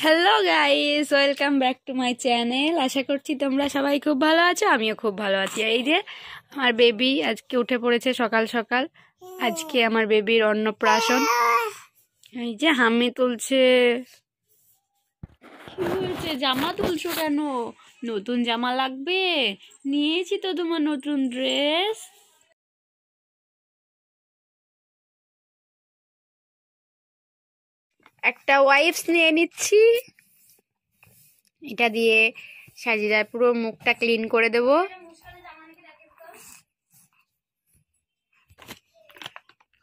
Hello guys, welcome back to my channel. আশা করছি তোমরা সবাই খুব ভালো আছো, আমিও খুব ভালো আছি। এই যে আমার বেবি আজকে উঠে পড়েছে সকাল সকাল। আজকে আমার বেবির অন্নপ্রাশন। এই যে হামি তুলছে। কি হয়েছে, জামা তুলছো কেন? নতুন জামা লাগবে? নিয়েছি তো তোমার নতুন ড্রেস। একটা ওয়াইপস নিয়ে নিচ্ছি, এটা দিয়ে সাজিদার পুরো মুখটা ক্লিন করে দেব।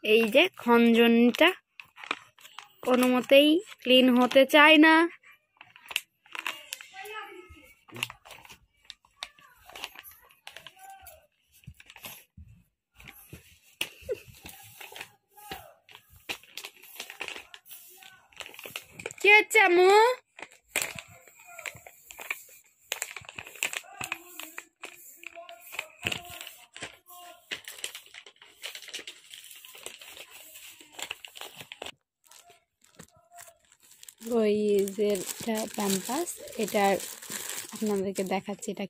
এই যে খঞ্জনটা কোনো মতেই ক্লিন হতে চায় না। কি হচ্ছে আম্মু? ওই যে প্যাম্পাস, এটা আপনাদেরকে দেখাচ্ছি এটা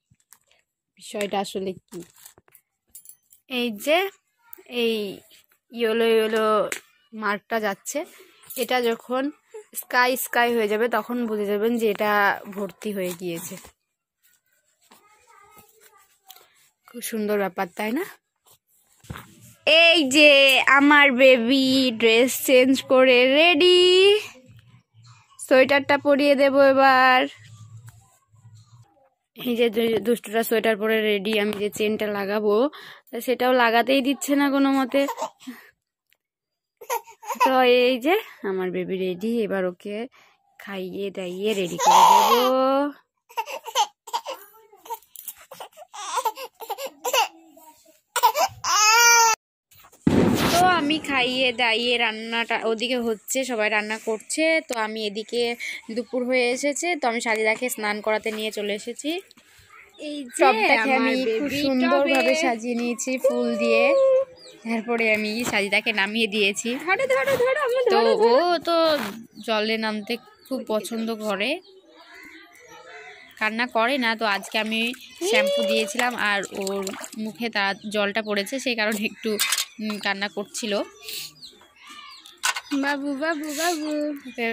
বিষয়টা আসলে কি। এই যে এই ইয়েলো ইয়েলো মার্কটা যাচ্ছে, এটা যখন স্কাই স্কাই হয়ে যাবে তখন বুঝে যাবেন যে এটা ভর্তি হয়ে গিয়েছে। খুব সুন্দর ব্যাপার, তাই না? এই যে আমার বেবি ড্রেস চেঞ্জ করে রেডি। সোয়েটারটা পরিয়ে দেবো এবার। এই যে দুষ্টুটা সোয়েটার পরে রেডি। আমি যে চেনটা লাগাবো সেটাও লাগাতেই দিচ্ছে না কোনো মতে। তো এই যে আমার বেবি রেডি, এবার ওকে খাইয়ে দাইয়ে রেডি করে দেবো। তো আমি খাইয়ে দাইয়ে রান্নাটা ওদিকে হচ্ছে, সবাই রান্না করছে, তো আমি এদিকে দুপুর হয়ে এসেছে, তো আমি সাজিদাকে স্নান করাতে নিয়ে চলে এসেছি। এই টবটাকে আমি খুব সুন্দরভাবে সাজিয়ে নিয়েছি ফুল দিয়ে। তারপরে আমি সাজিদাকে নামিয়ে দিয়েছি। তো ও তো জলে নামতে খুব পছন্দ করে, কান্না করে না। তো আজকে আমি শ্যাম্পু দিয়েছিলাম আর ওর মুখে তার জলটা পড়েছে, সেই কারণে একটু কান্না করছিল। বাবু বাবু বাবু, ওকে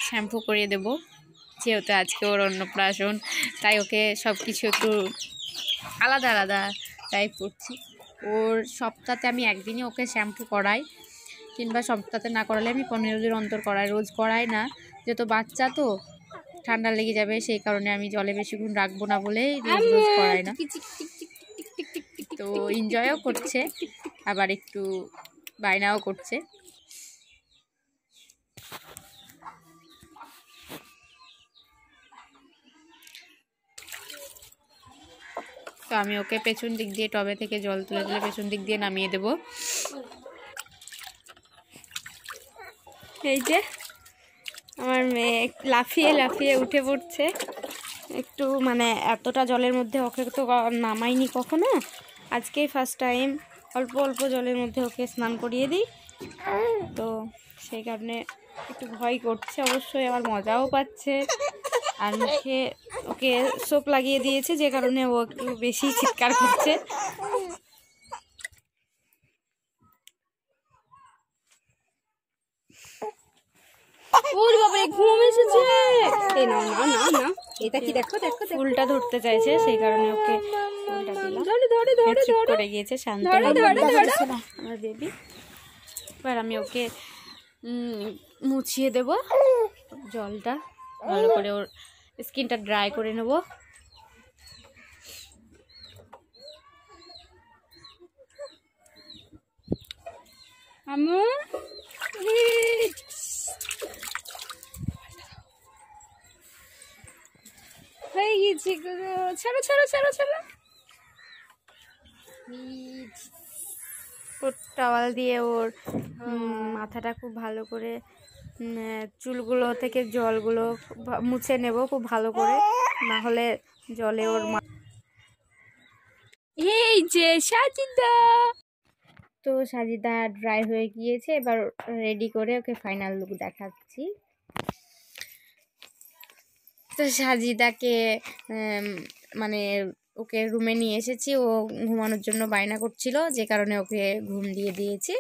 শ্যাম্পু করিয়ে দেবো, যেহেতু আজকে ওর অন্নপ্রাশন, তাই ওকে সব কিছু একটু আলাদা আলাদা টাইপ করছি। ওর সপ্তাহে আমি একদিনই ওকে শ্যাম্পু করাই, কিংবা সপ্তাহে না করালে আমি 15 দিন অন্তর করাই, রোজ করাই না, যেহেতু বাচ্চা তো ঠান্ডা লেগে যাবে, সেই কারণে আমি জলে বেশিক্ষণ রাখবো না বলেই রোজ রোজ করাই না। তো এনজয়ও করছে, আবার একটু বায়নাও করছে। তো আমি ওকে পেছন দিক দিয়ে টবে থেকে জল তুলে তুলে পেছন দিক দিয়ে নামিয়ে দেব। এই যে আমার মেয়ে লাফিয়ে লাফিয়ে উঠে পড়ছে। একটু মানে এতটা জলের মধ্যে ওকে তো নামাইনি কখনো, আজকেই ফার্স্ট টাইম অল্প অল্প জলের মধ্যে ওকে স্নান করিয়ে দিই, তো সেই কারণে একটু ভয় করছে। অবশ্যই আবার মজাও পাচ্ছে, আর মুখে ওকে সোপ লাগিয়ে দিয়েছে, যে কারণে ও একটু বেশি চিৎকার করছে। ওরে বাবা, ঘুম এসেছে। এই নাও নাও নাও নাও, এটা কি দেখো দেখো, ফুলটা ধরতে চাইছে, সেই কারণে ওকে ফুলটা দিলাম। চুপ করে গিয়েছে, শান্ত আমার বেবি। এবার আমি ওকে মুছিয়ে দেব জলটা, ভালো করে ওর স্কিনটা ড্রাই করে নেব। আমু হয়ে গেছে, ছাড়ো ছাড়ো ছাড়ো ছাড়ো। ওর টাওয়াল দিয়ে ওর মাথাটা খুব ভালো করে, চুলগুলো থেকে জলগুলো মুছে নেব খুব ভালো করে, না হলে জলে ওর এই যে সাজিদা। তো সাজিদা ড্রাই হয়ে গিয়েছে, এবার রেডি করে ওকে ফাইনাল লুক দেখাচ্ছি। তো সাজিদাকে মানে ওকে রুমে নিয়ে এসেছি, ও ঘুমানোর জন্য বায়না করছিল, যে কারণে ওকে ঘুম দিয়ে দিয়েছি।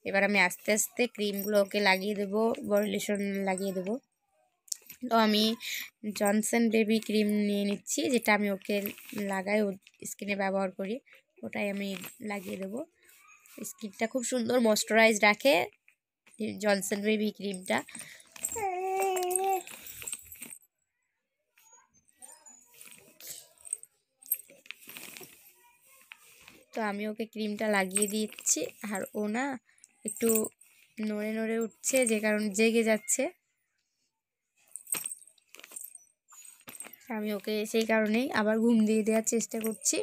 এবার আমি আস্তে আস্তে ক্রিমগুলো ওকে লাগিয়ে দেবো, বডি লোশন লাগিয়ে দেবো। তো আমি জনসন বেবি ক্রিম নিয়ে নিচ্ছি, যেটা আমি ওকে লাগাই, ও স্কিনে ব্যবহার করি, ওটাই আমি লাগিয়ে দেবো। স্কিনটা খুব সুন্দর ময়শ্চারাইজ রাখে জনসন বেবি ক্রিমটা। তো আমি ওকে ক্রিমটা লাগিয়ে দিচ্ছি, আর ও না একটু নড়ে নড়ে উঠছে, যে কারণে জেগে যাচ্ছে। আমি ওকে সেই কারণেই আবার ঘুম দিয়ে দেওয়ার চেষ্টা করছি।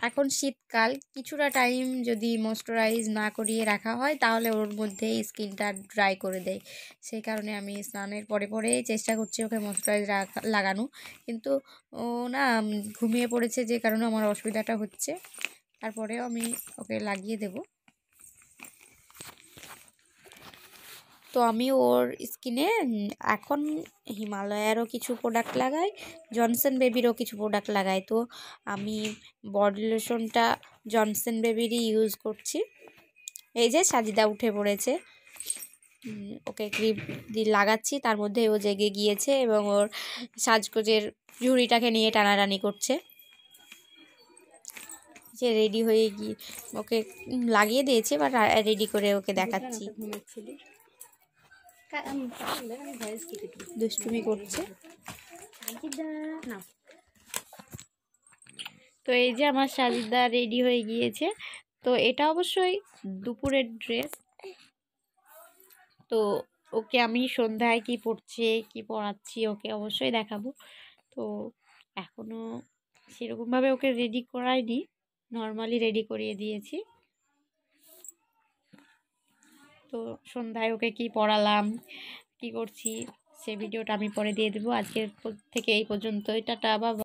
এখন শীতকাল, কিছুটা টাইম যদি ময়শ্চারাইজ না করিয়ে রাখা হয় তাহলে ওর মধ্যে স্কিনটা ড্রাই করে দেয়। সেই কারণে আমি স্নানের পরে পরে চেষ্টা করছি ওকে ময়শ্চারাইজ লাগানো, কিন্তু ও না ঘুমিয়ে পড়েছে, যে কারণে আমার অসুবিধাটা হচ্ছে। তারপরেও আমি ওকে লাগিয়ে দেব। তো আমি ওর স্কিনে এখন হিমালয়ারও কিছু প্রোডাক্ট লাগাই, জনসন বেবিরও কিছু প্রোডাক্ট লাগাই। তো আমি বডি লোশনটা জনসন বেবিরই ইউজ করছি। এই যে সাজিদা উঠে পড়েছে, ওকে ক্রিম দিয়ে লাগাচ্ছি, তার মধ্যে ও জেগে গিয়েছে এবং ওর সাজগোজের ঝুড়িটাকে নিয়ে টানাটানি করছে। যে রেডি হয়ে গিয়ে ওকে লাগিয়ে দিয়েছে, বা রেডি করে ওকে দেখাচ্ছি। দুষ্টুমি করছে। তো এই যে আমার সাজিদা রেডি হয়ে গিয়েছে। তো এটা অবশ্যই দুপুরের ড্রেস। তো ওকে আমি সন্ধ্যায় কি পড়ছে কি পড়াচ্ছি ওকে অবশ্যই দেখাবো। তো এখনো সেরকমভাবে ওকে রেডি করাইনি, নর্মালি রেডি করিয়ে দিয়েছি। তো সন্ধ্যায় ওকে কি পড়ালাম কি করছি সে ভিডিওটা আমি পরে দিয়ে দেবো। আজকের থেকে এই পর্যন্ত, টাটা, বাবা।